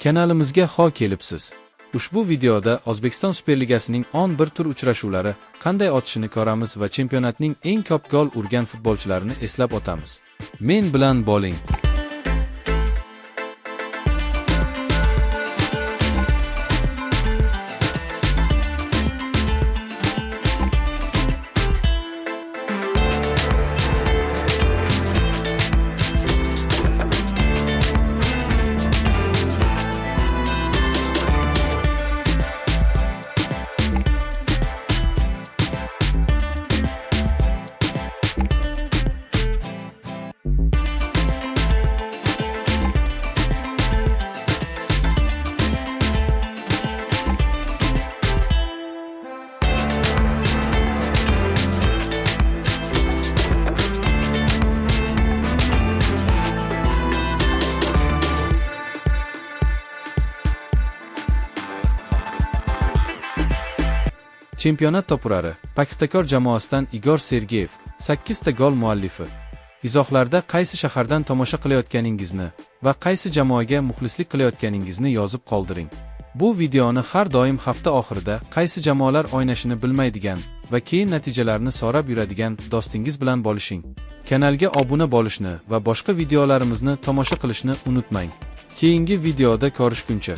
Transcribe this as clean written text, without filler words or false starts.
Kanalimizga xoh kelibsiz. Ushbu videoda O'zbekiston Superligasining 11 tur uchrashuvlari qanday o'tishini ko'ramiz va chempionatning eng ko'p gol urgan futbolchilarini eslab o'tamiz. Men bilan bo'ling. Chempionat to'purari, Paxtakor jamoasidan Igor Sergeyev, 8 ta gol muallifi. Izohlarda qaysi shahardan tomosha qilayotganingizni va qaysi jamoaga muxlislik qilayotganingizni yozib qoldiring. Bu videoni har doim hafta oxirida qaysi jamoalar o'ynashini bilmaydigan va keyin natijalarini so'rab yuradigan do'stingiz bilan bo'lishing. Kanalga obuna bo'lishni va boshqa videolarimizni tomosha qilishni unutmang. Keyingi videoda ko'rishguncha